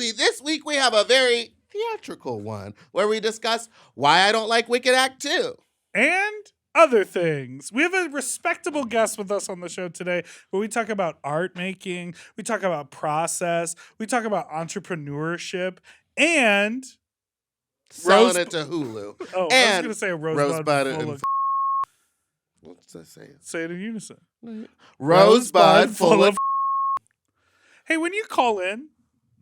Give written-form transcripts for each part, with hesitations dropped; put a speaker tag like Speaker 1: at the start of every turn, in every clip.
Speaker 1: everybody. This week we have a very theatrical one where we discuss why I don't like Wicked Act 2.
Speaker 2: And other things. We have a respectable guest with us on the show today where we talk about art making, we talk about process, we talk about entrepreneurship, and
Speaker 1: Selling it to Hulu.
Speaker 2: Oh, I was going to say a rosebud full of...
Speaker 1: What's that saying?
Speaker 2: Say it in unison.
Speaker 1: Rosebud full of...
Speaker 2: Hey, when you call in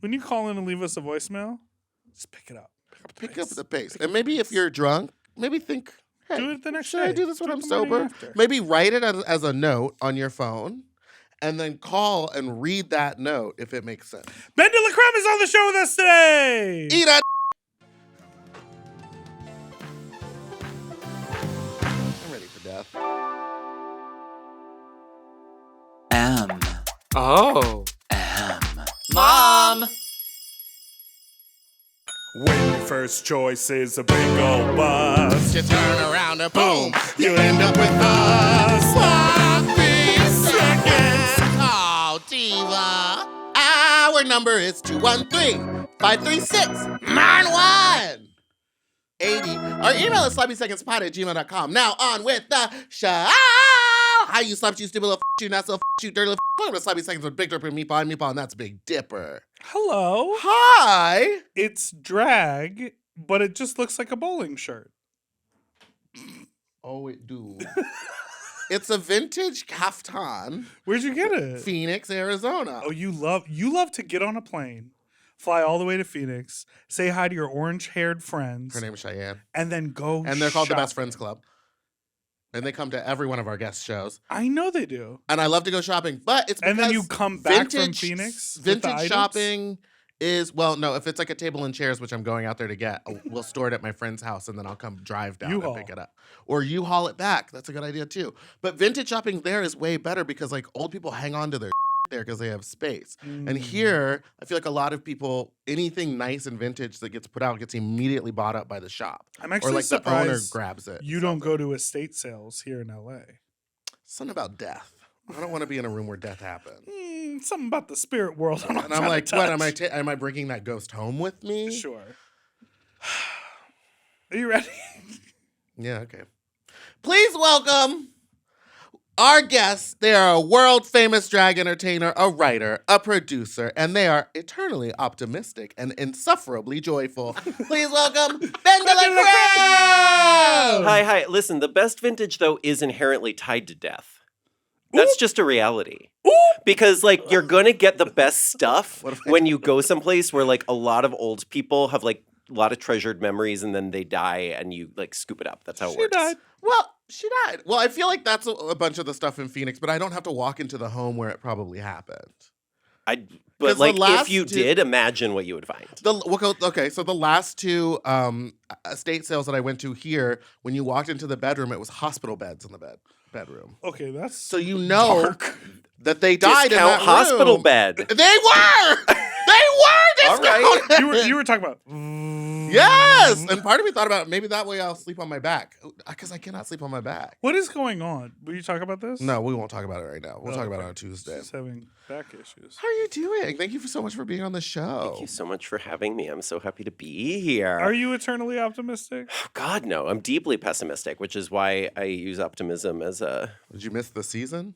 Speaker 2: and leave us a voicemail, just pick it up.
Speaker 1: Pick up the pace. And maybe if you're drunk, maybe think, hey,
Speaker 2: do it the next
Speaker 1: should
Speaker 2: day.
Speaker 1: I do this when
Speaker 2: Do
Speaker 1: I'm
Speaker 2: it the morning
Speaker 1: sober?
Speaker 2: after.
Speaker 1: Maybe write it as a note on your phone and then call and read that note if it makes sense.
Speaker 2: BenDelaCreme is on the show with us today.
Speaker 1: Eat a... I'm ready for death.
Speaker 3: Oh.
Speaker 4: Mom!
Speaker 2: When your first choice is a big old bus,
Speaker 1: You turn around and boom, you end up with a sloppy second. Oh, diva. Our number is 213-536-9180. Our email is sloppysecondspot@gmail.com. Now on with the show. How you slapped you, stupid little you, not so you, dirty little Welcome to Sloppy Seconds with Big Dipper and Meatball, and that's Big Dipper.
Speaker 2: hello.
Speaker 1: Hi.
Speaker 2: It's drag, but it just looks like a bowling shirt.
Speaker 1: Oh, it do. It's a vintage kaftan.
Speaker 2: Where'd you get it?
Speaker 1: Phoenix, Arizona.
Speaker 2: Oh, you love to get on a plane, fly all the way to Phoenix, say hi to your orange-haired friends,
Speaker 1: Her name is Cheyenne.
Speaker 2: and then go
Speaker 1: And they're called the Best
Speaker 2: shopping.
Speaker 1: Friends Club. And they come to every one of our guest shows.
Speaker 2: I know they do.
Speaker 1: And I love to go shopping, but it's because
Speaker 2: And then you come back from Phoenix with the
Speaker 1: Vintage
Speaker 2: items?
Speaker 1: shopping is, well, no, if it's like a table and chairs, which I'm going out there to get, we'll store it at my friend's house and then I'll come drive down
Speaker 2: U-Haul.
Speaker 1: and pick it up. Or you haul it back. That's a good idea too. But vintage shopping there is way better because like old people hang on to their there because they have space. And here, I feel like a lot of people, anything nice and vintage that gets put out gets immediately bought up by the shop.
Speaker 2: I'm
Speaker 1: Or
Speaker 2: actually
Speaker 1: like the owner
Speaker 2: surprised
Speaker 1: grabs it.
Speaker 2: you don't go to estate sales here in LA.
Speaker 1: Something about death. I don't want to be in a room where death happens.
Speaker 2: Something about the spirit world.
Speaker 1: And I'm like, what? Am I bringing that ghost home with me?
Speaker 2: Sure. Are you ready?
Speaker 1: Yeah, okay. Please welcome our guests. They are a world-famous drag entertainer, a writer, a producer, and they are eternally optimistic and insufferably joyful. Please welcome BenDelaCreme!
Speaker 4: Hi. Listen, the best vintage, though, is inherently tied to death. That's just a reality. Because, like, you're going to get the best stuff when you go someplace where, like, a lot of old people have, like, a lot of treasured memories and then they die and you, like, scoop it up. That's how it works.
Speaker 2: died.
Speaker 1: Well, she died. Well, I feel like that's a bunch of the stuff in Phoenix, but I don't have to walk into the home where it probably happened.
Speaker 4: But,
Speaker 1: 'Cause
Speaker 4: like,
Speaker 1: the last
Speaker 4: if you
Speaker 1: two-
Speaker 4: did, imagine what you would find.
Speaker 1: Okay, so the last two estate sales that I went to here, when you walked into the bedroom, it was hospital beds in the bedroom.
Speaker 2: Okay, that's
Speaker 1: So you know
Speaker 2: dark.
Speaker 1: that they died in
Speaker 4: Discount
Speaker 1: that
Speaker 4: hospital
Speaker 1: room.
Speaker 4: bed.
Speaker 1: They were!
Speaker 4: All right.
Speaker 1: discounted!
Speaker 2: You were talking about
Speaker 1: Yes! And part of me thought about maybe that way I'll sleep on my back. Because I cannot sleep on my back.
Speaker 2: What is going on? Will you talk about this?
Speaker 1: No, we won't talk about it right now. We'll talk about it
Speaker 2: okay.
Speaker 1: on Tuesday.
Speaker 2: Just having back issues.
Speaker 1: How are you doing? Thank you so much for being on the show.
Speaker 4: Thank you so much for having me. I'm so happy to be here.
Speaker 2: Are you eternally optimistic?
Speaker 4: God, no. I'm deeply pessimistic, which is why I use optimism as a...
Speaker 1: Did you miss the season?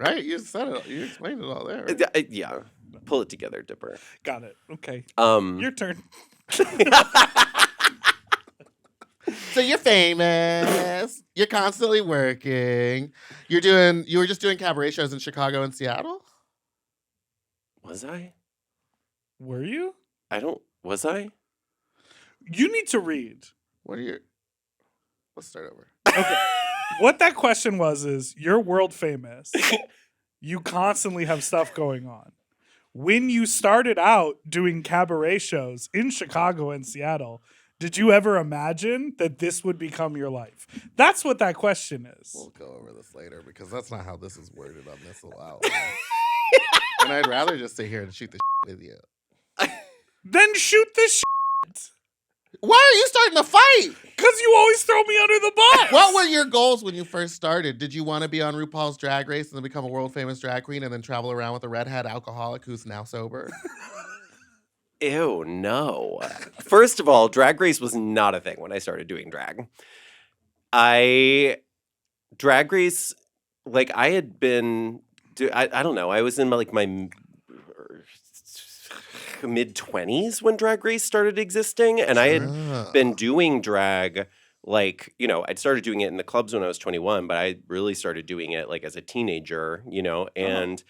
Speaker 1: Right? You said it. You explained it all there. Right?
Speaker 4: Yeah. Pull it together, Dipper.
Speaker 2: Got it. Okay.
Speaker 4: Your
Speaker 2: turn.
Speaker 1: So you're famous. You're constantly working. You were just doing cabaret shows in Chicago and Seattle?
Speaker 4: Was I?
Speaker 2: Were you?
Speaker 4: Was I?
Speaker 2: You need to read.
Speaker 1: Let's start over.
Speaker 2: Okay. What that question was is, you're world famous. You constantly have stuff going on. When you started out doing cabaret shows in Chicago and Seattle, did you ever imagine that this would become your life? That's what that question is.
Speaker 1: We'll go over this later because that's not how this is worded on this outline. And I'd rather just sit here and shoot the shit with you.
Speaker 2: Then shoot the shit.
Speaker 1: Why are you starting a fight?
Speaker 2: Because you always throw me under the bus.
Speaker 1: What were your goals when you first started? Did you want to be on RuPaul's Drag Race and then become a world famous drag queen and then travel around with a redhead alcoholic who's now sober?
Speaker 4: Ew, no. First of all, Drag Race was not a thing when I started doing drag. Drag Race, like I had been, I don't know, I was in my mid-20s when Drag Race started existing, and I had been doing drag, like, you know, I'd started doing it in the clubs when I was 21, but I really started doing it like as a teenager, you know, and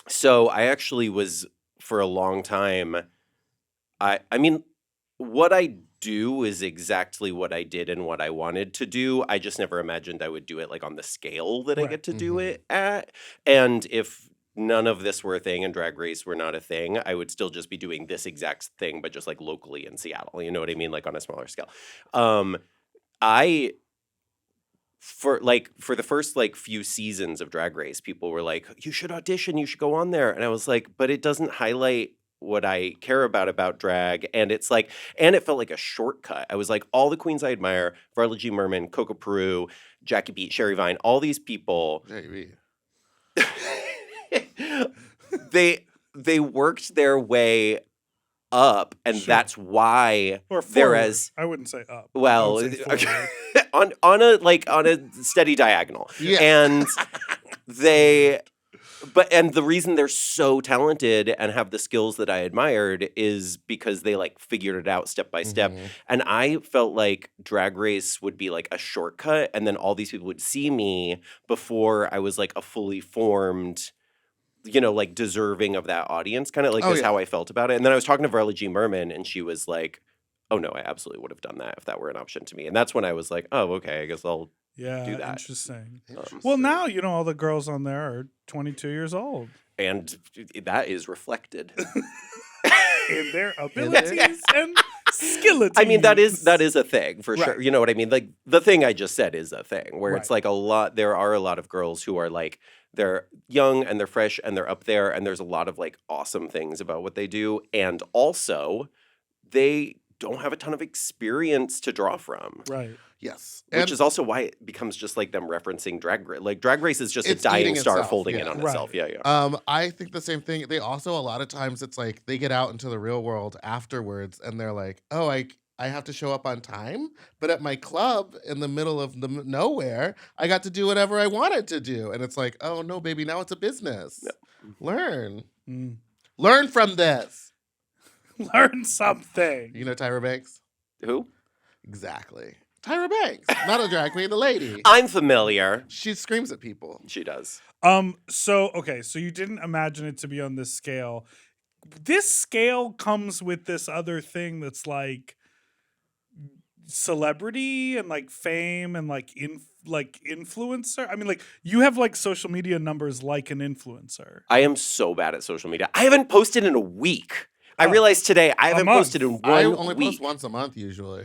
Speaker 4: so I actually was for a long time. I mean, what I do is exactly what I did and what I wanted to do. I just never imagined I would do it like on the scale that I get to do it at. And if none of this were a thing and Drag Race were not a thing, I would still just be doing this exact thing, but just like locally in Seattle. You know what I mean? Like on a smaller scale. For the first like few seasons of Drag Race, people were like, you should audition, you should go on there. And I was like, but it doesn't highlight what I care about drag. And it's like, and it felt like a shortcut. I was like, all the queens I admire, Varla G. Merman, Coco Peru, Jackie Beat, Sherry Vine, all these people. They worked their way up, and that's why
Speaker 2: they're as I wouldn't say up.
Speaker 4: Well, on a steady diagonal. Yeah. And and the reason they're so talented and have the skills that I admired is because they like figured it out step by step. And I felt like Drag Race would be like a shortcut, and then all these people would see me before I was like a fully formed, you know, like deserving of that audience, kind of like how I felt about it. And then I was talking to Varla G. Merman, and she was like, oh no, I absolutely would have done that if that were an option to me. And that's when I was like, oh, okay, I guess I'll do that.
Speaker 2: Interesting. Well, now, you know, all the girls on there are 22 years old.
Speaker 4: And that is reflected
Speaker 2: in their abilities and skillets.
Speaker 4: I mean, that is a thing for sure. You know what I mean? Like the thing I just said is a thing where it's like there are a lot of girls who are like, they're young and they're fresh and they're up there, and there's a lot of like awesome things about what they do. And also they don't have a ton of experience to draw from.
Speaker 2: Right.
Speaker 1: Yes.
Speaker 4: Which is also why it becomes just like them referencing Drag Race. Like Drag Race is just a dying star folding in on itself. Yeah.
Speaker 1: I think the same thing. They also, a lot of times it's like they get out into the real world afterwards and they're like, oh, I have to show up on time, but at my club in the middle of nowhere, I got to do whatever I wanted to do. And it's like, oh no, baby, now it's a business. Yeah. Learn from this.
Speaker 2: Learn something.
Speaker 1: You know Tyra Banks?
Speaker 4: Who?
Speaker 1: Exactly. Tyra Banks. Not a drag queen, the lady.
Speaker 4: I'm familiar.
Speaker 1: She screams at people.
Speaker 4: She does.
Speaker 2: So you didn't imagine it to be on this scale. This scale comes with this other thing that's like celebrity and like fame and like influencer. I mean, like you have like social media numbers like an influencer.
Speaker 4: I am so bad at social media. I haven't posted in a week. I realized today I haven't posted in 1 week.
Speaker 1: I only post once a month usually.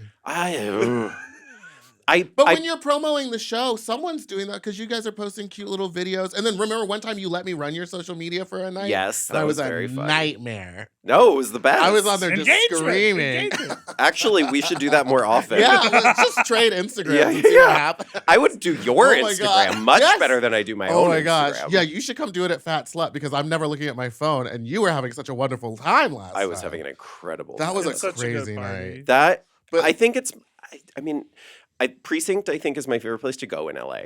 Speaker 4: But
Speaker 1: when you're promoting the show, someone's doing that because you guys are posting cute little videos. And then remember one time you let me run your social media for a night?
Speaker 4: Yes, that was very fun.
Speaker 1: Nightmare.
Speaker 4: No, it was the best.
Speaker 1: I was on there just screaming.
Speaker 4: Actually, we should do that more often.
Speaker 1: Yeah, let's just trade Instagram and see what happens.
Speaker 4: I would do your Instagram much better than I do my own Instagram.
Speaker 1: Oh my gosh. Yeah, you should come do it at Fat Slut because I'm never looking at my phone and you were having such a wonderful time last time.
Speaker 4: I was having an incredible
Speaker 1: time. That was a crazy night.
Speaker 4: I think it's, I mean... Precinct, I think, is my favorite place to go in LA.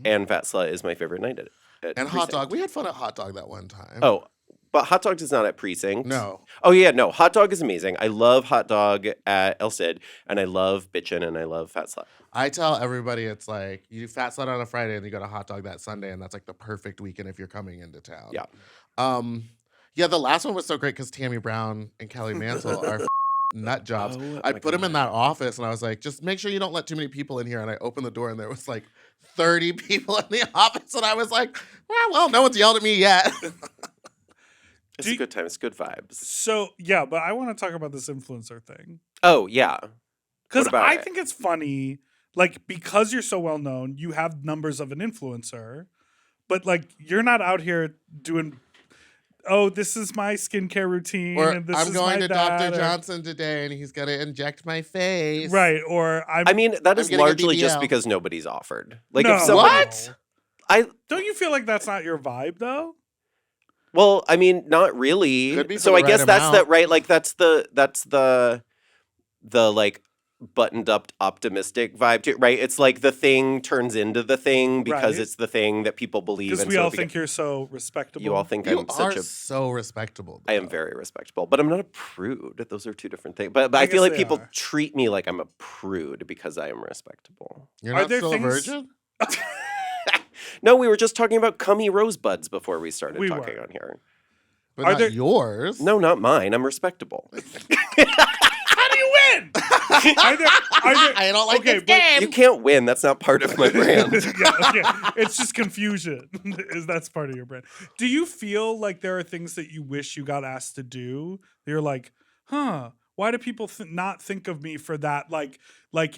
Speaker 4: And Fat Slut is my favorite night at
Speaker 1: and
Speaker 4: Precinct.
Speaker 1: Hot Dog. We had fun at Hot Dog that one time.
Speaker 4: Oh, but Hot Dog is not at Precinct.
Speaker 1: No.
Speaker 4: Oh, yeah, no. Hot Dog is amazing. I love Hot Dog at El Cid, and I love Bitchin', and I love Fat Slut.
Speaker 1: I tell everybody it's like, you do Fat Slut on a Friday, and you go to Hot Dog that Sunday, and that's like the perfect weekend if you're coming into town.
Speaker 4: Yeah.
Speaker 1: Yeah, the last one was so great because Tammy Brown and Kelly Mansell are nut jobs. I put them in that office and I was like, just make sure you don't let too many people in here. And I opened the door and there was like 30 people in the office. And I was like, well, no one's yelled at me yet.
Speaker 4: It's a good time. It's good vibes.
Speaker 2: So, yeah, but I want to talk about this influencer thing.
Speaker 4: Oh, yeah.
Speaker 2: Because I think it's funny, like, because you're so well known, you have numbers of an influencer, but like, you're not out here doing... oh, this is my skincare routine,
Speaker 1: Or
Speaker 2: and this
Speaker 1: I'm
Speaker 2: is
Speaker 1: going
Speaker 2: my
Speaker 1: to
Speaker 2: that,
Speaker 1: Dr.
Speaker 2: or-
Speaker 1: Johnson today, and he's going to inject my face.
Speaker 2: Right, or
Speaker 4: I mean, that is
Speaker 1: getting a
Speaker 4: largely just
Speaker 1: BBL.
Speaker 4: because nobody's offered. Like,
Speaker 2: No.
Speaker 4: if somebody,
Speaker 1: What?
Speaker 2: Don't you feel like that's not your vibe, though?
Speaker 4: well, I mean, not really.
Speaker 1: Could be for
Speaker 4: So
Speaker 1: the
Speaker 4: I guess
Speaker 1: right
Speaker 4: that's
Speaker 1: amount.
Speaker 4: that, right? Like, that's the like buttoned up optimistic vibe too, right? It's like the thing turns into the thing because
Speaker 2: Right.
Speaker 4: it's the thing that people believe in.
Speaker 2: Because we
Speaker 4: so
Speaker 2: all
Speaker 4: it
Speaker 2: think you're so respectable.
Speaker 4: you all think
Speaker 1: You
Speaker 4: I'm
Speaker 1: are
Speaker 4: such a
Speaker 1: so respectable.
Speaker 4: I am
Speaker 1: though.
Speaker 4: very respectable, but I'm not a prude. Those are two different things. But I
Speaker 2: I
Speaker 4: feel
Speaker 2: guess
Speaker 4: like
Speaker 2: they
Speaker 4: people
Speaker 2: are.
Speaker 4: treat me like I'm a prude because I am respectable.
Speaker 1: You're
Speaker 2: Are
Speaker 1: not
Speaker 2: there
Speaker 1: still
Speaker 2: things-
Speaker 1: a virgin?
Speaker 4: No, we were just talking about cummy rosebuds before we started
Speaker 2: We
Speaker 4: talking
Speaker 2: were.
Speaker 4: on here.
Speaker 1: But
Speaker 2: Are
Speaker 1: not
Speaker 2: there-
Speaker 1: yours.
Speaker 4: No, not mine. I'm respectable.
Speaker 2: How do you win? are there,
Speaker 1: I don't like
Speaker 2: okay,
Speaker 1: this
Speaker 2: but-
Speaker 1: game.
Speaker 4: You can't win. That's not part of my brand.
Speaker 2: yeah, okay. It's just confusion. That's part of your brand. Do you feel like there are things that you wish you got asked to do? You're like, huh? Why do people not think of me for that? Like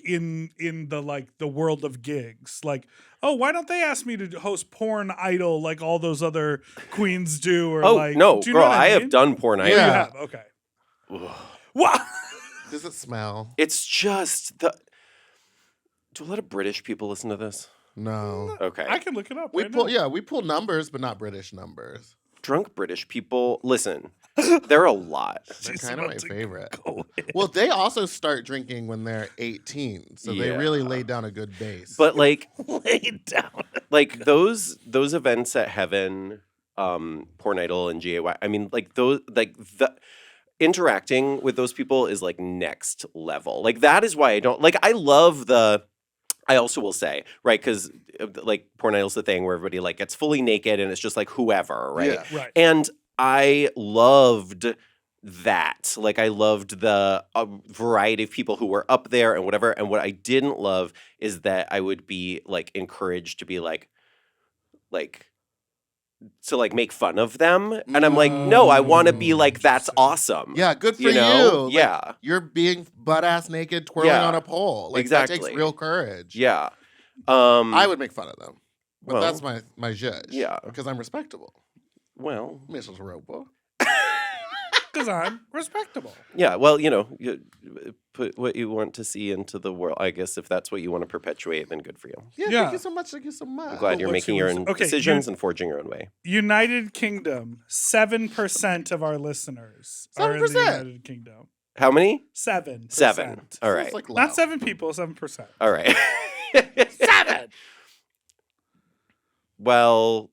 Speaker 2: in the world of gigs. Like, oh, why don't they ask me to host Porn Idol like all those other queens do? Or
Speaker 4: Oh,
Speaker 2: like,
Speaker 4: no,
Speaker 2: do you
Speaker 4: girl,
Speaker 2: know what
Speaker 4: I
Speaker 2: mean?
Speaker 4: have done porn.
Speaker 2: Oh,
Speaker 1: Yeah.
Speaker 2: you have. Okay. What?
Speaker 1: Does it smell?
Speaker 4: It's just the. Do a lot of British people listen to this?
Speaker 1: No.
Speaker 4: Okay.
Speaker 2: I can look it up.
Speaker 1: We
Speaker 2: right
Speaker 1: pull
Speaker 2: now.
Speaker 1: we pull numbers, but not British numbers.
Speaker 4: Drunk British people, listen, they're a lot.
Speaker 1: They're
Speaker 2: She's
Speaker 1: kind of my
Speaker 2: about to
Speaker 1: favorite.
Speaker 2: go in.
Speaker 1: Well, they also start drinking when they're 18, so they really
Speaker 4: Yeah.
Speaker 1: lay down a good base.
Speaker 4: But like
Speaker 2: Lay down.
Speaker 4: like those events at Heaven, Porn Idol and GAY. I mean, like those the interacting with those people is like next level. Like that is why I don't like. I love the. I also will say, right, because like Porn Idol's the thing where everybody like gets fully naked and it's just like whoever, right?
Speaker 1: Yeah.
Speaker 2: Right.
Speaker 4: And I loved that. Like I loved the variety of people who were up there and whatever. And what I didn't love is that I would be like encouraged to be like to like make fun of them. And I'm like, no, I want to be like, that's awesome.
Speaker 1: Yeah, good for
Speaker 4: You know?
Speaker 1: Like,
Speaker 4: Yeah.
Speaker 1: you're being butt ass naked twirling
Speaker 4: Yeah.
Speaker 1: on a pole. Like that
Speaker 4: Exactly.
Speaker 1: takes real courage.
Speaker 4: Yeah.
Speaker 1: I would make fun of them. But
Speaker 4: well,
Speaker 1: that's my judge.
Speaker 4: yeah.
Speaker 1: Because I'm respectable.
Speaker 4: well,
Speaker 1: Mrs. Robo.
Speaker 2: Because I'm respectable.
Speaker 4: yeah. Well, you know, you put what you want to see into the world. I guess if that's what you want to perpetuate, then good for you.
Speaker 1: Yeah,
Speaker 2: Yeah.
Speaker 1: thank you so much. Thank you so much.
Speaker 4: I'm glad you're
Speaker 2: what's
Speaker 4: making your
Speaker 2: yours?
Speaker 4: own
Speaker 2: Okay,
Speaker 4: decisions and forging your own way.
Speaker 2: United Kingdom, 7% of our listeners are in the
Speaker 1: 7%?
Speaker 2: United Kingdom.
Speaker 4: How many?
Speaker 2: 7%.
Speaker 4: 7. All right.
Speaker 1: Feels like low.
Speaker 2: Not 7 people, 7%.
Speaker 4: All right.
Speaker 2: 7!
Speaker 4: Well,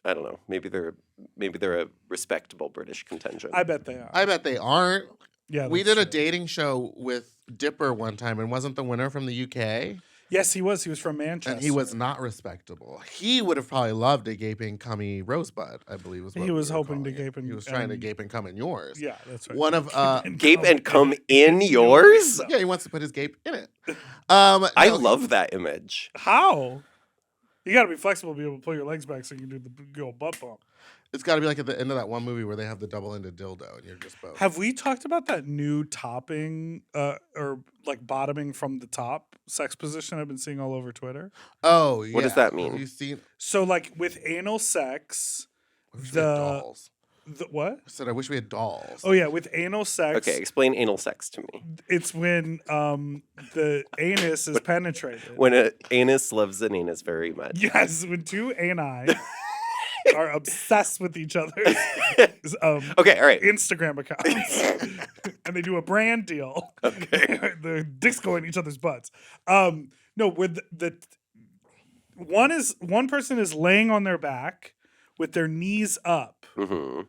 Speaker 4: I don't know. Maybe they're a respectable British contingent.
Speaker 2: I bet they are.
Speaker 1: I bet they aren't.
Speaker 2: Yeah,
Speaker 1: We
Speaker 2: that's
Speaker 1: did a
Speaker 2: true.
Speaker 1: dating show with Dipper one time and wasn't the winner from the UK.
Speaker 2: Yes, he was. He was from Manchester.
Speaker 1: And he was not respectable. He would have probably loved a gaping cummy rosebud, I believe was what
Speaker 2: He
Speaker 1: we
Speaker 2: was
Speaker 1: were
Speaker 2: hoping to
Speaker 1: calling it.
Speaker 2: gape and-
Speaker 1: He was trying to
Speaker 2: and-
Speaker 1: gape and come in yours.
Speaker 2: Yeah, that's right.
Speaker 1: One of
Speaker 4: Gape and come in yours?
Speaker 1: yeah, he wants to put his gape in it.
Speaker 4: I
Speaker 1: no,
Speaker 4: love that image.
Speaker 2: How? You got to be flexible to be able to pull your legs back so you can do the good old butt bump.
Speaker 1: It's got to be like at the end of that one movie where they have the double-ended dildo and you're just both.
Speaker 2: Have we talked about that new topping or like bottoming from the top sex position I've been seeing all over Twitter?
Speaker 1: Oh, yeah.
Speaker 4: What does that mean?
Speaker 1: Have you seen?
Speaker 2: So like with anal sex,
Speaker 1: I wish we had
Speaker 2: the
Speaker 1: dolls.
Speaker 2: what?
Speaker 1: I said I wish we had dolls.
Speaker 2: Oh yeah, with anal sex.
Speaker 4: Okay, explain anal sex to me.
Speaker 2: It's when the anus is penetrated.
Speaker 4: When an anus loves an anus very much.
Speaker 2: Yes, when two ani are obsessed with each other's
Speaker 4: Okay, all right.
Speaker 2: Instagram accounts, and they do a brand deal.
Speaker 4: Okay.
Speaker 2: The dicks go in each other's butts. No, where the one person is laying on their back with their knees up
Speaker 4: hmm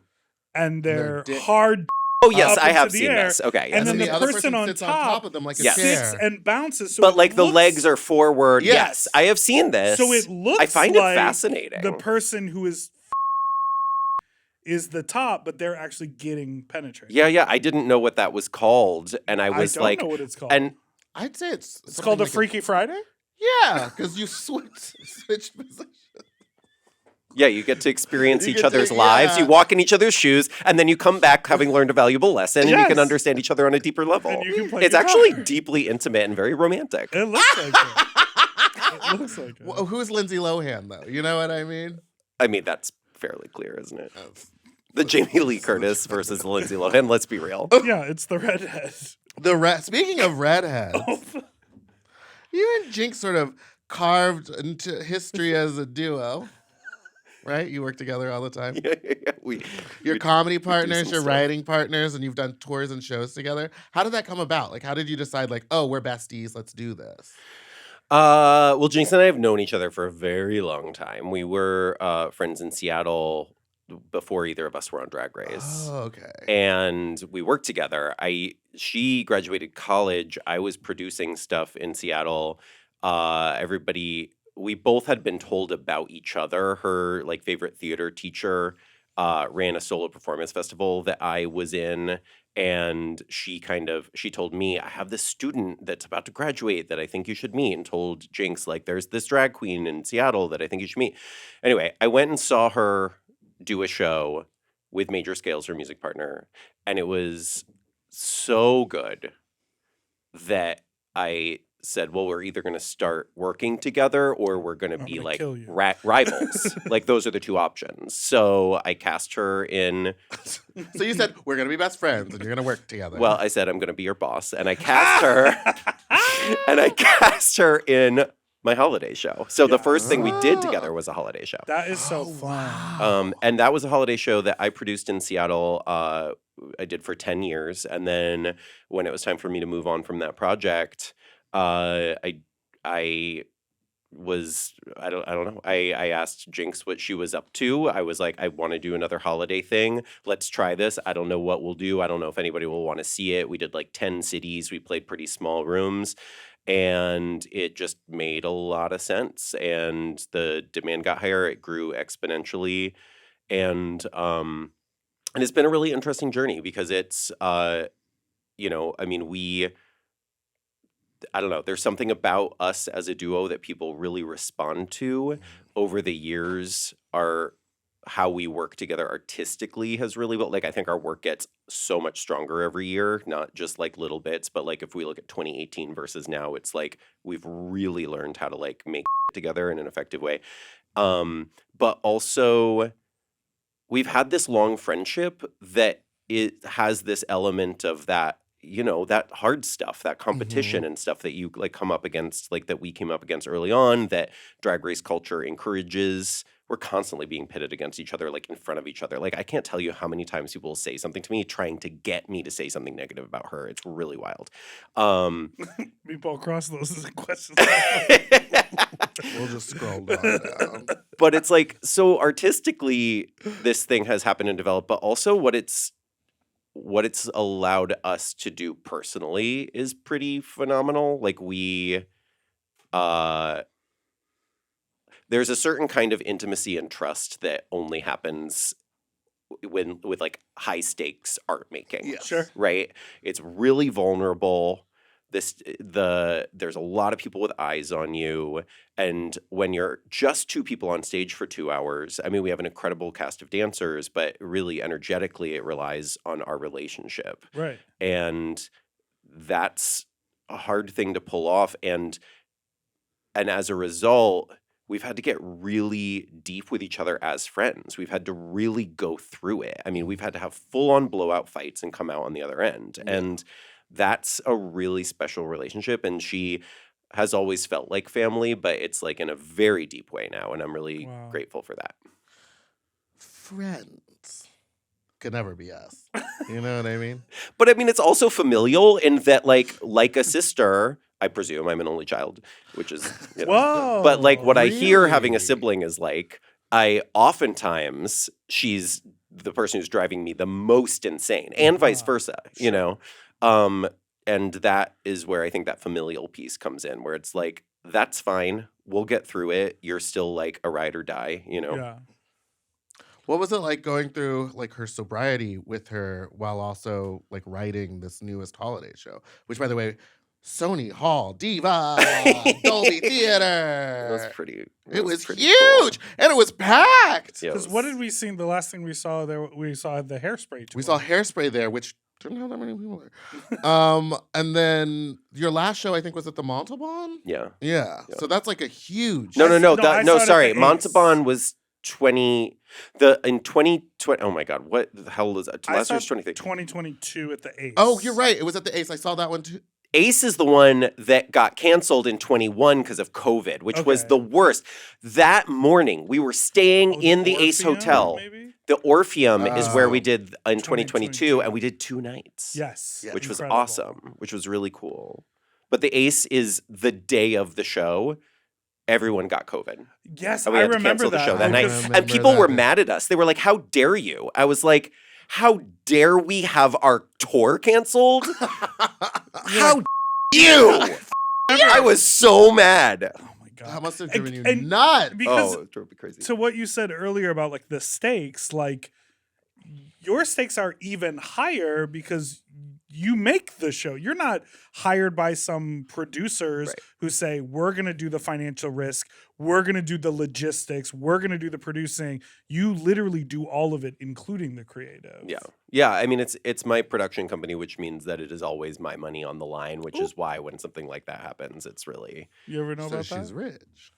Speaker 2: and
Speaker 1: Their
Speaker 2: their
Speaker 1: dick-
Speaker 2: hard
Speaker 4: Oh, yes,
Speaker 2: Up
Speaker 4: I
Speaker 2: into
Speaker 4: have
Speaker 2: the
Speaker 4: seen
Speaker 2: air,
Speaker 4: this. Okay,
Speaker 2: and
Speaker 4: yes.
Speaker 2: then
Speaker 1: the
Speaker 2: the
Speaker 1: other
Speaker 2: person on
Speaker 1: sits
Speaker 2: top
Speaker 1: of them like a
Speaker 4: Yes.
Speaker 1: chair.
Speaker 2: sits and bounces. So
Speaker 4: But
Speaker 2: it
Speaker 4: like the
Speaker 2: looks-
Speaker 4: legs are forward.
Speaker 1: Yes.
Speaker 4: Yes, I have seen this.
Speaker 2: So it looks
Speaker 4: I find
Speaker 2: like
Speaker 4: it fascinating.
Speaker 2: the person who is the top, but they're actually getting penetrated.
Speaker 4: yeah, I didn't know what that was called, and I was
Speaker 2: don't
Speaker 4: like,
Speaker 2: know what it's called.
Speaker 4: and
Speaker 1: I'd say it's
Speaker 2: it's called a
Speaker 1: like
Speaker 2: Freaky Friday.
Speaker 1: Yeah, because you switch positions.
Speaker 4: yeah, you get to experience
Speaker 1: You
Speaker 4: each
Speaker 1: get to-
Speaker 4: other's lives.
Speaker 1: yeah.
Speaker 4: You walk in each other's shoes, and then you come back having learned a valuable lesson, and you can
Speaker 2: Yes.
Speaker 4: understand each other on a deeper level.
Speaker 2: And you can play
Speaker 4: It's
Speaker 2: guitar.
Speaker 4: actually deeply intimate and very romantic.
Speaker 2: It looks like it. It looks like it.
Speaker 1: Who's Lindsay Lohan though? You know what I mean?
Speaker 4: I mean, that's fairly clear, isn't it? The Jamie Lee Curtis versus Lindsay Lohan. Let's be real.
Speaker 2: Yeah, it's the redhead.
Speaker 1: Speaking of redheads, you and Jinx sort of carved into history as a duo, right? You work together all the time.
Speaker 4: Yeah.
Speaker 1: You're comedy partners, you're
Speaker 4: stuff.
Speaker 1: writing partners, and you've done tours and shows together. How did that come about? Like, how did you decide, like, oh, we're besties, let's do this?
Speaker 4: Well, Jinx and I have known each other for a very long time. We were friends in Seattle before either of us were on Drag Race.
Speaker 1: Oh, okay.
Speaker 4: And we worked together. She graduated college. I was producing stuff in Seattle. We both had been told about each other. Her like favorite theater teacher ran a solo performance festival that I was in. And she told me, I have this student that's about to graduate that I think you should meet, and told Jinx, like, there's this drag queen in Seattle that I think you should meet. Anyway, I went and saw her do a show with Major Scales, her music partner, and it was so good that I said, well, we're either going to start working together or we're going to be like rivals. Like, those are the two options. So I cast her in.
Speaker 1: So you said, we're going to be best friends and you're going to work together.
Speaker 4: Well, I said, I'm going to be your boss. And I cast her in my holiday show. So the first thing we did together was a holiday show.
Speaker 2: That is so fun.
Speaker 4: And that was a holiday show that I produced in Seattle. I did for 10 years. And then when it was time for me to move on from that project, I don't know. I asked Jinx what she was up to. I was like, I want to do another holiday thing. Let's try this. I don't know what we'll do. I don't know if anybody will want to see it. We did like 10 cities. We played pretty small rooms. And it just made a lot of sense. And the demand got higher. It grew exponentially. And it's been a really interesting journey because it's, I don't know. There's something about us as a duo that people really respond to. Over the years, how we work together artistically has really built. Like, I think our work gets so much stronger every year, not just like little bits, but like if we look at 2018 versus now, it's like we've really learned how to like make together in an effective way. But also, we've had this long friendship that it has this element of that, that hard stuff, that competition and stuff that you like come up against, like that we came up against early on, that Drag Race culture encourages. We're constantly being pitted against each other, like in front of each other. Like, I can't tell you how many times people will say something to me trying to get me to say something negative about her. It's really wild.
Speaker 2: Meatball cross those as a question.
Speaker 1: We'll just scroll down.
Speaker 4: But it's like, so artistically, this thing has happened and developed, but also what it's allowed us to do personally is pretty phenomenal. Like, there's a certain kind of intimacy and trust that only happens with like high stakes art making.
Speaker 1: Yes.
Speaker 2: Sure.
Speaker 4: Right? It's really vulnerable. There's a lot of people with eyes on you, and when you're just two people on stage for 2 hours, I mean, we have an incredible cast of dancers, but really energetically it relies on our relationship.
Speaker 2: Right.
Speaker 4: And that's a hard thing to pull off, and as a result, we've had to get really deep with each other as friends. We've had to really go through it. I mean, we've had to have full-on blowout fights and come out on the other end. Yeah. And that's a really special relationship. And she has always felt like family, but it's like in a very deep way now. And I'm really grateful for that.
Speaker 1: Friends could never be us. You know what I mean?
Speaker 4: But I mean, it's also familial in that like a sister, I presume, I'm an only child, which is,
Speaker 2: Whoa,
Speaker 4: but like what
Speaker 1: really?
Speaker 4: I hear having a sibling is like, oftentimes she's the person who's driving me the most insane, and vice versa, sure. And that is where I think that familial piece comes in, where it's like, that's fine. We'll get through it. You're still like a ride or die,
Speaker 2: Yeah.
Speaker 1: What was it like going through like her sobriety with her while also like writing this newest holiday show? Which, by the way, Sony Hall Diva Dolby Theater.
Speaker 4: It was pretty.
Speaker 1: It was
Speaker 4: pretty
Speaker 1: huge,
Speaker 4: cool.
Speaker 1: And it was packed.
Speaker 2: Because what did we see? The last thing we saw there, we saw the Hairspray tour.
Speaker 1: We saw Hairspray there, which didn't have that many people there. And then your last show, I think, was at the Montalban.
Speaker 4: Yeah.
Speaker 1: Yeah. So that's like a huge.
Speaker 4: No.
Speaker 2: Sorry,
Speaker 4: Montalban was 2020. Oh my God, what the hell is that? Last year's 23.
Speaker 2: 2022 at the Ace.
Speaker 1: Oh, you're right. It was at the Ace. I saw that one too.
Speaker 4: Ace is the one that got canceled in 21 because of COVID, which was the worst. That morning, we were staying in the Ace
Speaker 2: Orpheum,
Speaker 4: Hotel.
Speaker 2: maybe?
Speaker 4: The Orpheum is where we did in 2022,
Speaker 2: 2022.
Speaker 4: and we did 2 nights.
Speaker 2: Yes.
Speaker 1: Yeah.
Speaker 4: Which was
Speaker 2: Incredible.
Speaker 4: awesome, which was really cool. But the Ace is the day of the show. Everyone got COVID.
Speaker 2: Yes,
Speaker 4: And we
Speaker 2: I
Speaker 4: had to
Speaker 2: remember
Speaker 4: cancel the
Speaker 2: that.
Speaker 4: show that
Speaker 1: I
Speaker 4: night.
Speaker 1: remember
Speaker 4: And people were
Speaker 1: that.
Speaker 4: mad at us. They were like, how dare you? I was like, how dare we have our tour canceled? How you? I was so mad.
Speaker 2: Oh my God.
Speaker 1: That must have driven you
Speaker 2: And-
Speaker 1: nuts.
Speaker 2: Because
Speaker 4: Oh, it drove me crazy.
Speaker 2: to what you said earlier about like the stakes, like your stakes are even higher because you make the show. You're not hired by some producers
Speaker 4: Right.
Speaker 2: who say, we're going to do the financial risk. We're going to do the logistics. We're going to do the producing. You literally do all of it, including the creative.
Speaker 4: Yeah. Yeah. I mean, it's my production company, which means that it is always my money on the line, which is why when something like that happens, it's really.
Speaker 2: You ever know
Speaker 1: So
Speaker 2: about
Speaker 1: she's
Speaker 2: that?
Speaker 1: rich.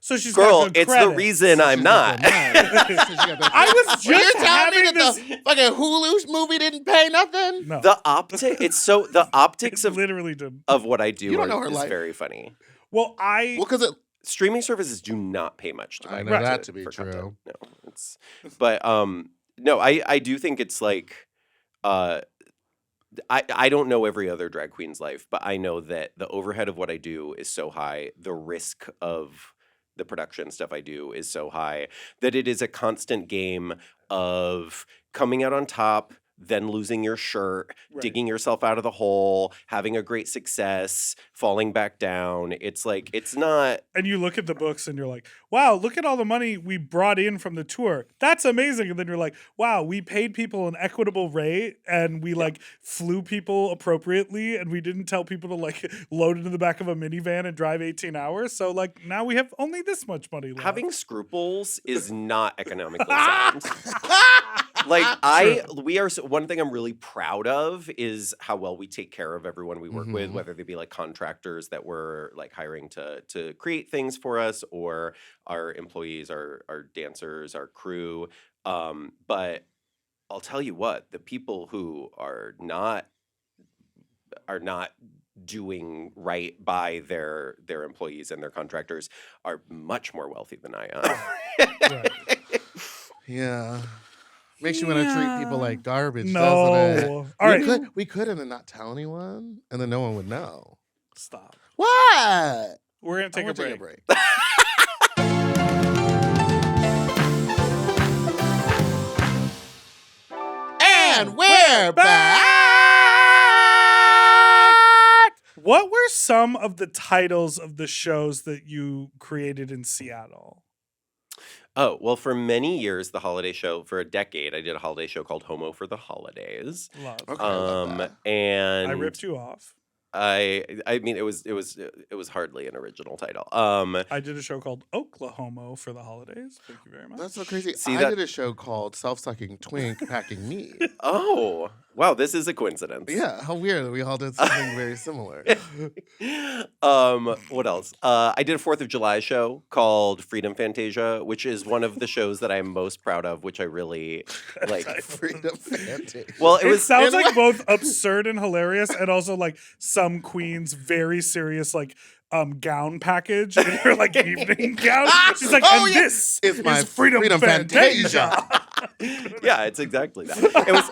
Speaker 2: So she's
Speaker 4: Girl,
Speaker 2: got good
Speaker 4: it's the
Speaker 2: credits.
Speaker 4: reason I'm not.
Speaker 2: I was
Speaker 1: Well, you're
Speaker 2: just
Speaker 1: telling me
Speaker 2: having
Speaker 1: that
Speaker 2: this.
Speaker 1: the fucking Hulu movie didn't pay nothing?
Speaker 2: No,
Speaker 4: The optics
Speaker 2: it
Speaker 4: of
Speaker 2: literally did.
Speaker 4: what I do
Speaker 1: You don't know her
Speaker 4: is
Speaker 1: life.
Speaker 4: very funny.
Speaker 2: Well, I
Speaker 1: Well, because it.
Speaker 4: Streaming services do not pay much to
Speaker 1: I
Speaker 4: my
Speaker 1: know
Speaker 2: that
Speaker 1: to be
Speaker 4: for
Speaker 1: true.
Speaker 4: content. No, it's but no, I do think it's like I don't know every other drag queen's life, but I know that the overhead of what I do is so high, the risk of the production stuff I do is so high that it is a constant game of coming out on top, then losing your shirt,
Speaker 2: Right.
Speaker 4: digging yourself out of the hole, having a great success, falling back down. It's like, it's not.
Speaker 2: and you look at the books and you're like, wow, look at all the money we brought in from the tour. That's amazing. And then you're like, wow, we paid people an equitable rate and we like flew people appropriately and we didn't tell people to like load into the back of a minivan and drive 18 hours. So like now we have only this much money left.
Speaker 4: Having scruples is not economically sound. Like one thing I'm really proud of is how well we take care of everyone we work with, whether they be like contractors that we're like hiring to create things for us, or our employees, our dancers, our crew. But I'll tell you what, the people who are not doing right by their employees and their contractors are much more wealthy than I am.
Speaker 2: Right.
Speaker 1: Yeah. Makes you want to treat people like garbage, doesn't it?
Speaker 2: No. All right.
Speaker 1: We could and then not tell anyone, and then no one would know.
Speaker 2: Stop.
Speaker 1: What?
Speaker 2: We're going to
Speaker 1: I
Speaker 2: take
Speaker 1: wanna
Speaker 2: a break.
Speaker 1: And we're back.
Speaker 2: What were some of the titles of the shows that you created in Seattle?
Speaker 4: Oh, well, for many years, the holiday show, for a decade, I did a holiday show called Homo for the Holidays.
Speaker 2: Love.
Speaker 1: Okay, I love that.
Speaker 4: And
Speaker 2: I ripped you off.
Speaker 4: I mean, it was hardly an original title.
Speaker 2: I did a show called Oklahoma for the holidays. Thank you very much.
Speaker 1: That's so crazy.
Speaker 4: See
Speaker 1: I
Speaker 4: that-
Speaker 1: did a show called Self-Sucking Twink Packing Me.
Speaker 4: Oh, wow, this is a coincidence.
Speaker 1: Yeah, how weird that we all did something very similar.
Speaker 4: What else? I did a 4th of July show called Freedom Fantasia, which is one of the shows that I'm most proud of, which I really like.
Speaker 1: Freedom Fantasy.
Speaker 4: Well,
Speaker 2: It
Speaker 4: was
Speaker 2: sounds
Speaker 1: and
Speaker 2: like both absurd and hilarious, and also like some queen's very serious like gown package in her like evening gown. She's like,
Speaker 1: Oh,
Speaker 2: and
Speaker 1: yeah.
Speaker 2: this
Speaker 1: It's
Speaker 2: is
Speaker 1: my
Speaker 2: Freedom,
Speaker 1: Freedom
Speaker 2: Fantasia.
Speaker 4: yeah, it's exactly that. It was.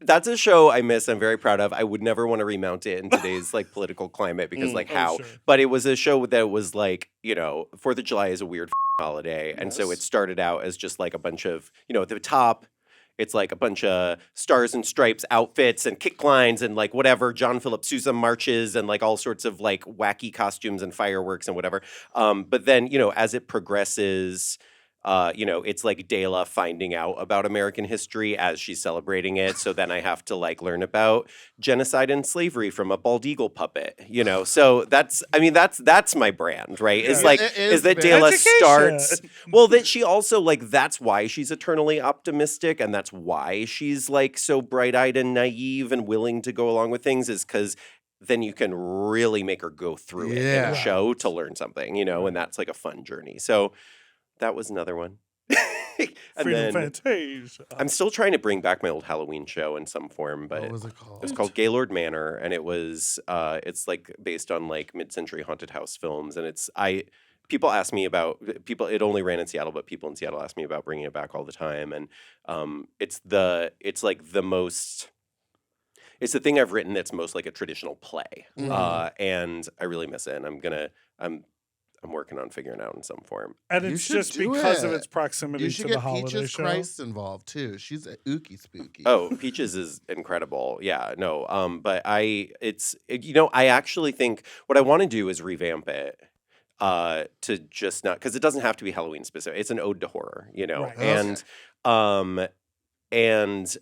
Speaker 4: That's a show I miss. I'm very proud of. I would never want to remount it in today's like political climate because like
Speaker 2: Oh,
Speaker 4: how.
Speaker 2: sure.
Speaker 4: But it was a show that was like 4th of July is a weird holiday, and so it
Speaker 2: Yes.
Speaker 4: started out as just like a bunch of at the top. It's like a bunch of stars and stripes outfits and kick lines and like whatever, John Philip Sousa marches and like all sorts of like wacky costumes and fireworks and whatever. But then, as it progresses, it's like Dela finding out about American history as she's celebrating it. So then I have to like learn about genocide and slavery from a bald eagle puppet, So that's my brand, right?
Speaker 2: Yeah.
Speaker 4: Is like,
Speaker 1: It
Speaker 4: is
Speaker 1: is
Speaker 4: that
Speaker 1: very-
Speaker 4: Dela
Speaker 2: Education.
Speaker 4: starts, well, that she also like, that's why she's eternally optimistic. And that's why she's like so bright eyed and naive and willing to go along with things, is because then you can really make her go through it in
Speaker 1: Yeah.
Speaker 4: a show to learn something, and that's like a fun journey. So That was another one. And
Speaker 2: Freedom
Speaker 4: then
Speaker 2: Fantasia.
Speaker 4: I'm still trying to bring back my old Halloween show in some form, but
Speaker 1: What was it
Speaker 4: it
Speaker 1: called?
Speaker 4: was called Gaylord Manor, and it was it's like based on like mid-century haunted house films, and people ask me about people. It only ran in Seattle, but people in Seattle ask me about bringing it back all the time, and it's like the most. It's the thing I've written that's most like a traditional play, and I really miss it, and I'm working on figuring it out in some form.
Speaker 2: And
Speaker 1: You
Speaker 2: it's
Speaker 1: should
Speaker 2: just
Speaker 1: do
Speaker 2: because of
Speaker 1: it.
Speaker 2: its proximity
Speaker 1: You
Speaker 2: to
Speaker 1: should
Speaker 2: the
Speaker 1: get
Speaker 2: holiday
Speaker 1: Peaches
Speaker 2: show.
Speaker 1: Christ involved too. She's a ooky spooky.
Speaker 4: Oh, Peaches is incredible. Yeah, no. But I actually think what I want to do is revamp it. To just not because it doesn't have to be Halloween specific. It's an ode to horror,
Speaker 2: Right.
Speaker 4: And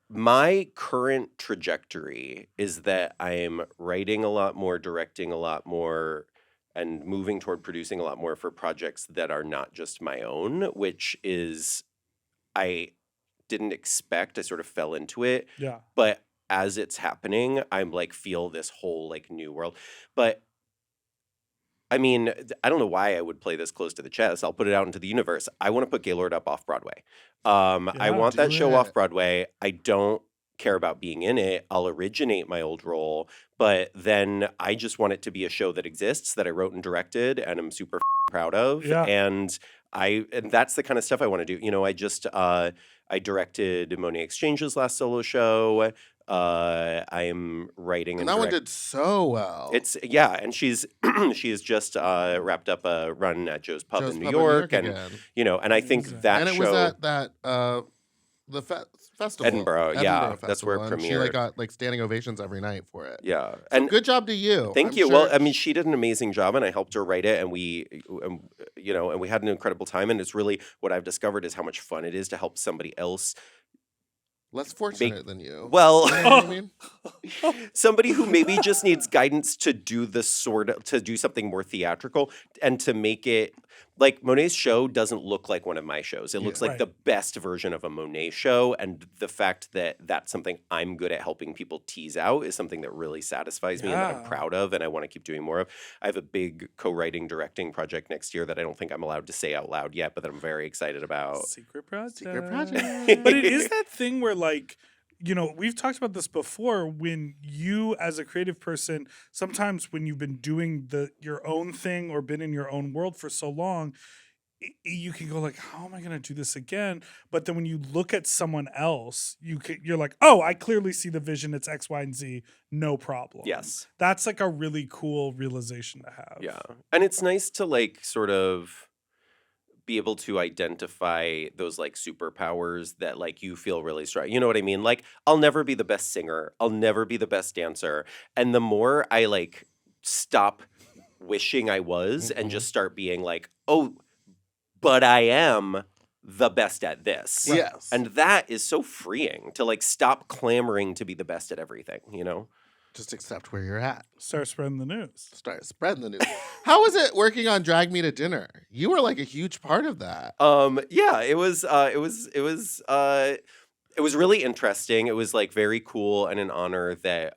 Speaker 4: my current trajectory is that I'm writing a lot more, directing a lot more, and moving toward producing a lot more for projects that are not just my own, which is I didn't expect. I sort of fell into it.
Speaker 2: Yeah.
Speaker 4: But as it's happening, I'm like feel this whole like new world. But I mean, I don't know why I would play this close to the chest. I'll put it out into the universe. I want to put Gaylord up off Broadway. I want that
Speaker 1: do
Speaker 4: show
Speaker 1: it.
Speaker 4: off Broadway. I don't care about being in it. I'll originate my old role, but then I just want it to be a show that exists that I wrote and directed and I'm super proud of.
Speaker 2: Yeah.
Speaker 4: And that's the kind of stuff I want to do. You know, I directed Monet Exchange's last solo show. I'm writing
Speaker 1: And that one did so well.
Speaker 4: And she's she's just wrapped up a run at Joe's Pub in New
Speaker 1: Pub
Speaker 4: York, and
Speaker 1: again.
Speaker 4: and I think
Speaker 2: Amazing.
Speaker 4: that
Speaker 1: And it
Speaker 4: show
Speaker 1: was at that the festival,
Speaker 4: Edinburgh, yeah,
Speaker 1: Festival,
Speaker 4: that's where it
Speaker 1: and she
Speaker 4: premiered.
Speaker 1: like got like standing ovations every night for it.
Speaker 4: Yeah,
Speaker 1: So
Speaker 4: and
Speaker 1: good job to you.
Speaker 4: thank
Speaker 1: I'm
Speaker 4: you.
Speaker 1: sure
Speaker 4: Well, I mean, she did an amazing job, and I helped her write it, and and we had an incredible time. And it's really what I've discovered is how much fun it is to help somebody else.
Speaker 1: less fortunate than you.
Speaker 4: Well,
Speaker 1: You know what I mean?
Speaker 4: somebody who maybe just needs guidance to do to do something more theatrical and to make it like Monet's show doesn't look like one of my shows. It looks like
Speaker 2: Right.
Speaker 4: the best version of a Monet show. And the fact that that's something I'm good at helping people tease out is something that really satisfies me and that I'm
Speaker 2: Yeah.
Speaker 4: proud of and I want to keep doing more of. I have a big co-writing directing project next year that I don't think I'm allowed to say out loud yet, but that I'm very excited about.
Speaker 2: Secret project.
Speaker 1: Secret project.
Speaker 2: But it is that thing where like, we've talked about this before when you as a creative person, sometimes when you've been doing your own thing or been in your own world for so long, you can go like, how am I going to do this again? But then when you look at someone else, you're like, oh, I clearly see the vision. It's X, Y, and Z. No problem.
Speaker 4: Yes.
Speaker 2: That's like a really cool realization to have.
Speaker 4: Yeah. And it's nice to like sort of be able to identify those like superpowers that like you feel really strong. You know what I mean? Like I'll never be the best singer. I'll never be the best dancer. And the more I like stop wishing I was and just start being like, oh, but I am the best at this.
Speaker 1: Yes.
Speaker 4: And that is so freeing to like stop clamoring to be the best at everything,
Speaker 1: Just accept where you're at.
Speaker 2: Start spreading the news.
Speaker 1: Start spreading the news. How was it working on Drag Me to Dinner? You were like a huge part of that.
Speaker 4: Yeah, it was really interesting. It was like very cool and an honor that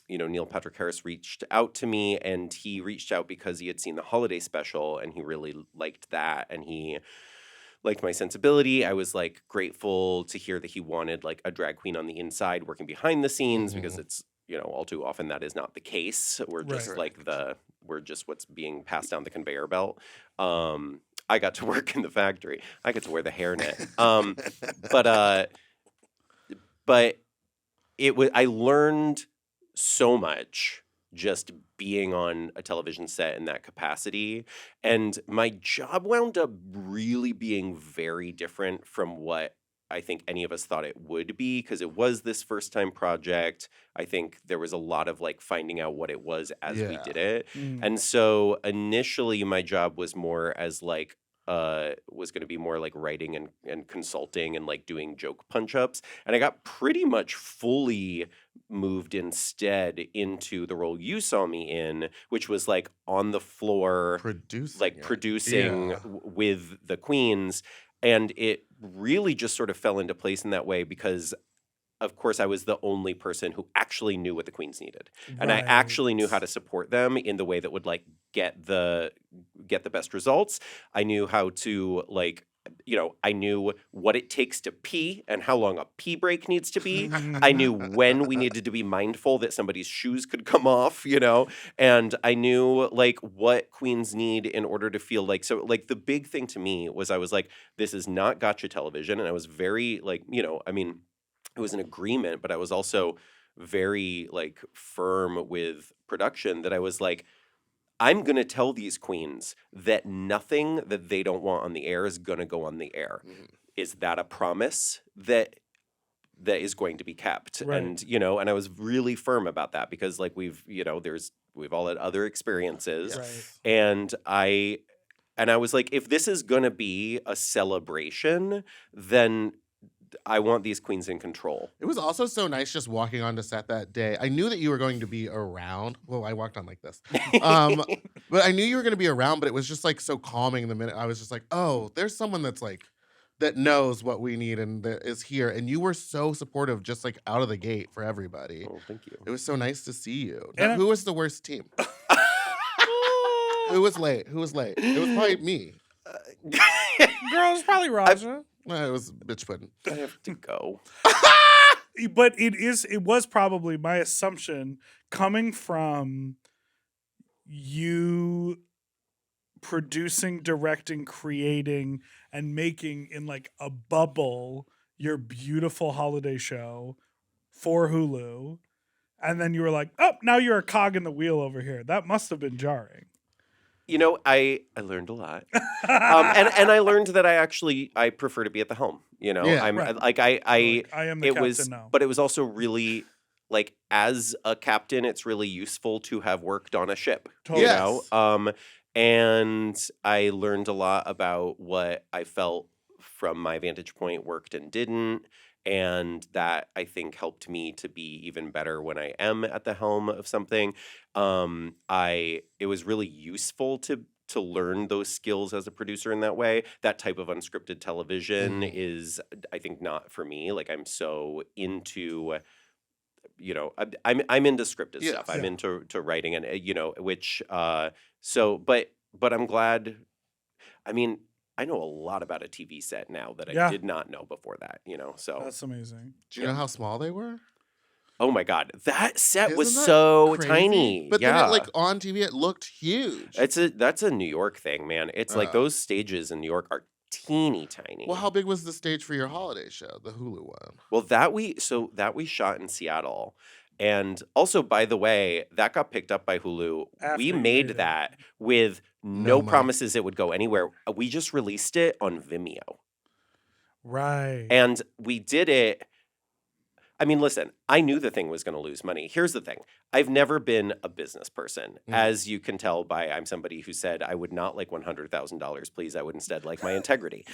Speaker 4: Neil Patrick Harris reached out to me, and he reached out because he had seen the holiday special and he really liked that and he liked my sensibility. I was like grateful to hear that he wanted like a drag queen on the inside working behind the scenes because it's all too often that is not the case. We're just
Speaker 2: Right.
Speaker 4: we're just what's being passed down the conveyor belt. I got to work in the factory. I get to wear the hairnet. But I learned so much just being on a television set in that capacity. And my job wound up really being very different from what I think any of us thought it would be, because it was this first time project. I think there was a lot of like finding out what it was as we
Speaker 1: Yeah.
Speaker 4: did it.
Speaker 2: Mm.
Speaker 4: And so initially my job was more as like was going to be more like writing and consulting and like doing joke punch-ups. And I got pretty much fully moved instead into the role you saw me in, which was like on the floor,
Speaker 1: Producing it.
Speaker 4: producing
Speaker 1: Yeah.
Speaker 4: with the queens. And it really just sort of fell into place in that way because of course, I was the only person who actually knew what the queens needed, and I
Speaker 2: Right.
Speaker 4: actually knew how to support them in the way that would like get the best results. I knew how to like. I knew what it takes to pee and how long a pee break needs to be. I knew when we needed to be mindful that somebody's shoes could come off, and I knew like what queens need in order to feel like, so like the big thing to me was I was like, this is not gotcha television. And I was very like, I mean, it was an agreement, but I was also very like firm with production that I was like, I'm going to tell these queens that nothing that they don't want on the air is going to go on the air.
Speaker 1: Mhm.
Speaker 4: Is that a promise that is going to be kept?
Speaker 2: Right.
Speaker 4: And I was really firm about that because like we've all had other experiences.
Speaker 1: Yes.
Speaker 2: Right.
Speaker 4: And I was like, if this is going to be a celebration, then I want these queens in control.
Speaker 1: It was also so nice just walking onto set that day. I knew that you were going to be around. Well, I walked on like this. But I knew you were going to be around, but it was just like so calming the minute I was just like, oh, there's someone that's like, that knows what we need and that is here. And you were so supportive just like out of the gate for everybody.
Speaker 4: Oh, thank you.
Speaker 1: It was so nice to see you.
Speaker 2: And
Speaker 1: Now, who was the worst team? Who was late? It was probably me.
Speaker 2: Girl, it's probably Raja.
Speaker 1: Well, it was bitch pudding.
Speaker 4: I have to go.
Speaker 2: But it was probably my assumption coming from you producing, directing, creating, and making in like a bubble your beautiful holiday show for Hulu. And then you were like, oh, now you're a cog in the wheel over here. That must have been jarring.
Speaker 4: I learned a lot, and I learned that I prefer to be at the helm.
Speaker 1: Yeah,
Speaker 4: I'm
Speaker 2: right.
Speaker 4: like
Speaker 2: I am the
Speaker 4: it
Speaker 2: captain
Speaker 4: was,
Speaker 2: now.
Speaker 4: but it was also really like as a captain, it's really useful to have worked on a ship.
Speaker 2: Totally.
Speaker 1: Yes.
Speaker 4: And I learned a lot about what I felt from my vantage point worked and didn't. And that I think helped me to be even better when I am at the helm of something. It was really useful to learn those skills as a producer in that way. That type of unscripted television is, I think, not for me. Like I'm so into, I'm into scripted
Speaker 1: Yes.
Speaker 4: stuff. I'm
Speaker 2: Yeah.
Speaker 4: into writing and which but I'm glad. I mean, I know a lot about a TV set now that
Speaker 2: Yeah.
Speaker 4: I did not know before that, so.
Speaker 2: That's amazing.
Speaker 1: Do you know how small they were?
Speaker 4: Oh my God. That set was
Speaker 1: Isn't that
Speaker 4: so
Speaker 1: crazy?
Speaker 4: tiny.
Speaker 1: But
Speaker 4: yeah.
Speaker 1: then it, like on TV, it looked huge.
Speaker 4: That's a New York thing, man. It's like those stages in New York are teeny tiny.
Speaker 1: Well, how big was the stage for your holiday show, the Hulu one?
Speaker 4: Well, that we shot in Seattle. And also, by the way, that got picked up by Hulu.
Speaker 2: After
Speaker 4: We
Speaker 2: you
Speaker 4: made
Speaker 2: made it.
Speaker 4: that with
Speaker 1: No
Speaker 4: no
Speaker 1: money.
Speaker 4: promises it would go anywhere. We just released it on Vimeo.
Speaker 2: Right.
Speaker 4: And we did it. I mean, listen, I knew the thing was going to lose money. Here's the thing. I've never been a business person. As you can tell by I'm somebody who said I would not like $100,000, please. I would instead like my integrity.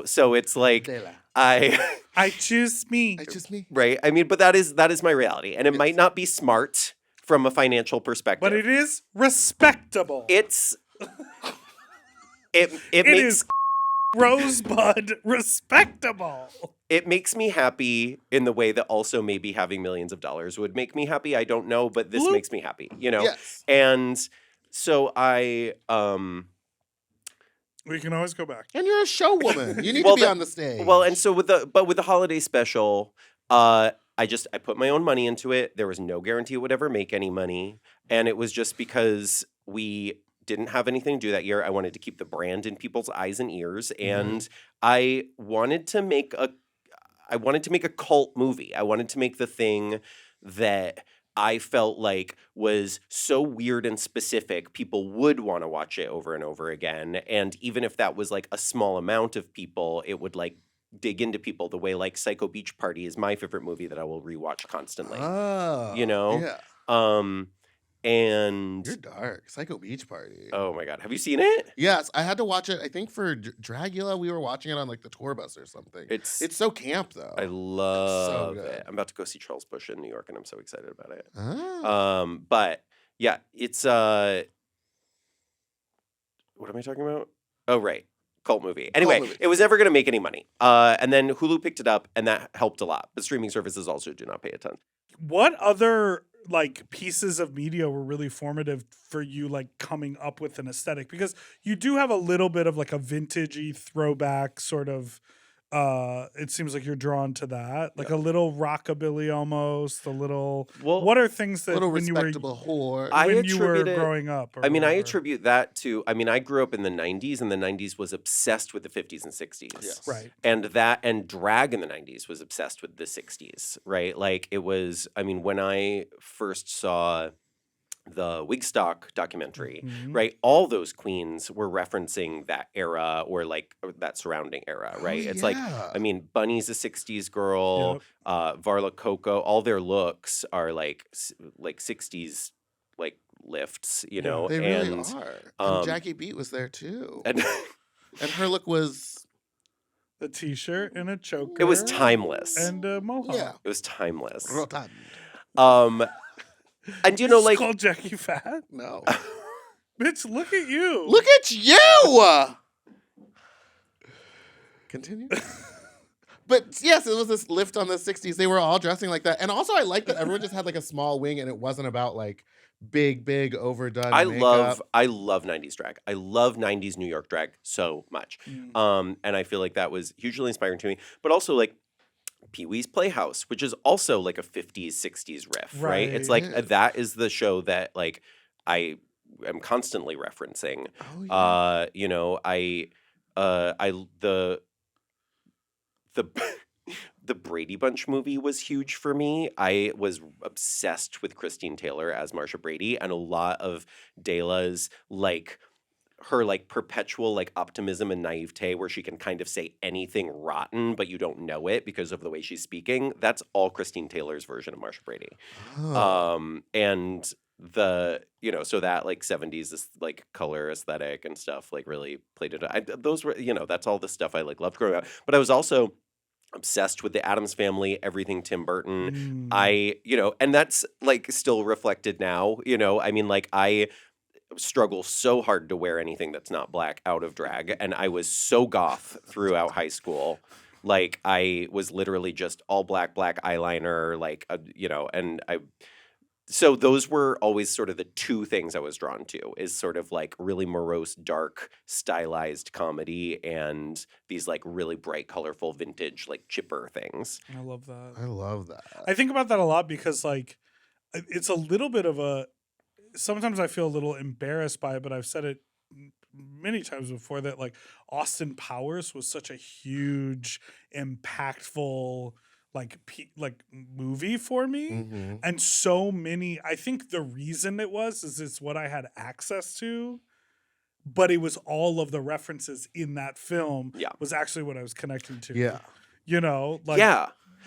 Speaker 4: So it's like
Speaker 1: Dela.
Speaker 2: I choose me.
Speaker 1: It's just me.
Speaker 4: right. I mean, but that is my reality. And it might not be smart from a financial perspective.
Speaker 2: But it is respectable.
Speaker 4: It's it
Speaker 2: It
Speaker 4: makes
Speaker 2: is Rosebud respectable.
Speaker 4: it makes me happy in the way that also maybe having millions of dollars would make me happy. I don't know, but this
Speaker 2: Look.
Speaker 4: makes me happy,
Speaker 1: Yes.
Speaker 4: And so I
Speaker 2: We can always go back.
Speaker 1: And you're a show woman. You need
Speaker 4: Well,
Speaker 1: to be
Speaker 4: the-
Speaker 1: on the stage.
Speaker 4: well, and so with the holiday special, I put my own money into it. There was no guarantee it would ever make any money, and it was just because we didn't have anything to do that year. I wanted to keep the brand in people's eyes and ears, and I wanted to make a cult movie. I wanted to make the thing that I felt like was so weird and specific, people would want to watch it over and over again. And even if that was like a small amount of people, it would like dig into people the way like Psycho Beach Party is my favorite movie that I will rewatch constantly.
Speaker 1: Oh.
Speaker 4: Yeah. And
Speaker 1: You're dark. Psycho Beach Party.
Speaker 4: oh my God, have you seen it?
Speaker 1: Yes, I had to watch it. I think for Dragula, we were watching it on like the tour bus or something.
Speaker 4: It's
Speaker 1: so camp though.
Speaker 4: I love
Speaker 1: good.
Speaker 4: it. I'm about to go see Charles Bush in New York, and I'm so excited about it.
Speaker 1: Ah.
Speaker 4: But yeah, it's what am I talking about? Oh, right. cult movie. Anyway,
Speaker 1: movie.
Speaker 4: it was never going to make any money. And then Hulu picked it up, and that helped a lot. But streaming services also do not pay a ton.
Speaker 2: What other like pieces of media were really formative for you, like coming up with an aesthetic? Because you do have a little bit of like a vintagey throwback sort of. It seems like you're drawn to that, like a little rockabilly almost, a little.
Speaker 4: Well,
Speaker 2: what are things that
Speaker 1: Little
Speaker 2: when you were
Speaker 1: respectable whore.
Speaker 2: when you were growing up? Or
Speaker 4: I mean, I
Speaker 2: whatever?
Speaker 4: attribute that to. I mean, I grew up in the '90s, and the '90s was obsessed with the '50s and '60s.
Speaker 1: Yes.
Speaker 2: Right.
Speaker 4: And drag in the '90s was obsessed with the '60s, right? Like it was. I mean, when I first saw the Wigstock documentary,
Speaker 2: Mhm.
Speaker 4: right? All those queens were referencing that era or like that surrounding era, right? It's like, I mean, Bunny's a '60s girl, Varla Coco, all their looks are like 60s like lifts, you know?
Speaker 1: They really are. And
Speaker 4: um,
Speaker 1: Jackie Beat was there too.
Speaker 4: and
Speaker 1: And her look was
Speaker 2: A t-shirt and a choker.
Speaker 4: it was timeless.
Speaker 2: And a mohawk.
Speaker 1: yeah,
Speaker 4: It was timeless.
Speaker 1: rotund.
Speaker 4: And you know, like
Speaker 2: called Jackie fat.
Speaker 1: No.
Speaker 2: Bitch, look at you.
Speaker 1: Look at you. Continue. But yes, it was this lift on the 60s. They were all dressing like that. And also I like that everyone just had like a small wing and it wasn't about like big overdone makeup.
Speaker 4: I love 90s drag. I love 90s New York drag so much. And I feel like that was hugely inspiring to me. But also like Pee-wee's Playhouse, which is also like a 50s, 60s riff, right? It's like
Speaker 1: Right.
Speaker 4: that is the show that like I am constantly referencing.
Speaker 1: Oh, yeah.
Speaker 4: You know, the the Brady Bunch movie was huge for me. I was obsessed with Christine Taylor as Marsha Brady, and a lot of Dela's like her like perpetual like optimism and naivete where she can kind of say anything rotten but you don't know it because of the way she's speaking. That's all Christine Taylor's version of Marsha Brady.
Speaker 1: Oh.
Speaker 4: And the so that like 70s this like color aesthetic and stuff like really played it. Those were that's all the stuff I like loved growing up. But I was also obsessed with the Addams Family, everything Tim Burton. And that's like still reflected now. I mean, like I struggle so hard to wear anything that's not black out of drag, and I was so goth throughout high school. Like I was literally just all black eyeliner, like and so those were always sort of the two things I was drawn to, is sort of like really morose, dark, stylized comedy and these like really bright, colorful, vintage, like chipper things.
Speaker 2: I love that.
Speaker 1: I love that.
Speaker 2: I think about that a lot because like it's a little bit of a, sometimes I feel a little embarrassed by it, but I've said it many times before that like Austin Powers was such a huge, impactful like movie for me.
Speaker 1: Mm-hmm.
Speaker 2: And so many, I think the reason it was is it's what I had access to, but it was all of the references in that film was actually what I was connecting to.
Speaker 1: Yeah.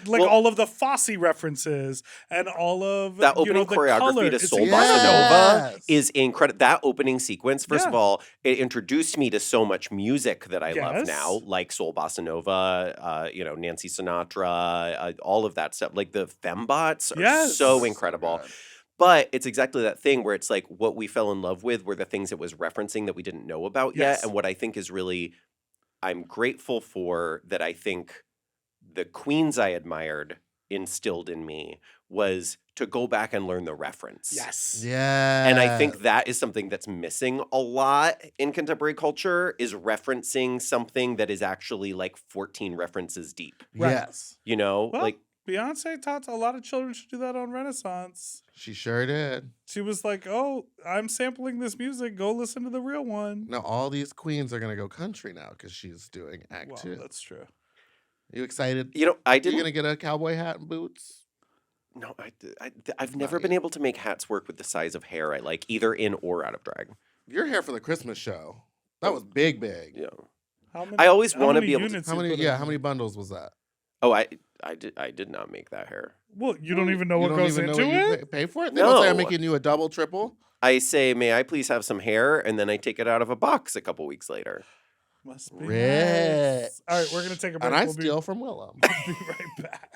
Speaker 2: Like all of the Fosse references and all of
Speaker 4: that opening
Speaker 2: the
Speaker 4: choreography
Speaker 2: color.
Speaker 4: to
Speaker 2: It's
Speaker 4: Soul
Speaker 2: incredible.
Speaker 4: Bossa Nova
Speaker 1: Yes.
Speaker 4: is incredible. That opening sequence, first of all, it introduced me to so much music that I love now, like Soul Bossa Nova, Nancy Sinatra, all of that stuff. Like the fembots are so incredible.
Speaker 1: God.
Speaker 4: But it's exactly that thing where it's like what we fell in love with were the things it was referencing that we didn't know about yet. And what I think is really, I'm grateful for that. I think the queens I admired instilled in me was to go back and learn the reference.
Speaker 2: Yes.
Speaker 1: Yeah.
Speaker 4: And I think that is something that's missing a lot in contemporary culture, is referencing something that is actually like 14 references deep.
Speaker 2: Right.
Speaker 1: Yes.
Speaker 2: Well,
Speaker 4: like
Speaker 2: Beyonce taught a lot of children should do that on Renaissance.
Speaker 1: She sure did.
Speaker 2: She was like, "Oh, I'm sampling this music. Go listen to the real one."
Speaker 1: Now all these queens are gonna go country now because she's doing Act 2.
Speaker 2: That's true.
Speaker 1: You excited?
Speaker 4: I
Speaker 1: You're
Speaker 4: didn't.
Speaker 1: gonna get a cowboy hat and boots?
Speaker 4: No, I've never been able to make hats work with the size of hair I like, either in or out of drag.
Speaker 1: Your hair for the Christmas show. That was big.
Speaker 4: Yeah.
Speaker 2: How many,
Speaker 4: I always
Speaker 2: how
Speaker 4: wanna
Speaker 2: many
Speaker 4: be able to-
Speaker 2: units
Speaker 1: How
Speaker 2: you
Speaker 1: many?
Speaker 2: put
Speaker 1: Yeah,
Speaker 2: in?
Speaker 1: how many bundles was that?
Speaker 4: Oh, I did not make that hair.
Speaker 2: Well, you don't even know
Speaker 1: You
Speaker 2: what
Speaker 1: don't
Speaker 2: goes
Speaker 1: even know
Speaker 2: into
Speaker 1: what you
Speaker 2: it.
Speaker 1: pay for it. They don't say I'm
Speaker 4: No.
Speaker 1: making you a double, triple.
Speaker 4: I say, may I please have some hair? And then I take it out of a box a couple weeks later.
Speaker 2: Must be
Speaker 1: Rich.
Speaker 2: nice. All right, we're gonna take a break.
Speaker 1: And I
Speaker 2: We'll
Speaker 1: steal from Willem.
Speaker 2: be right back.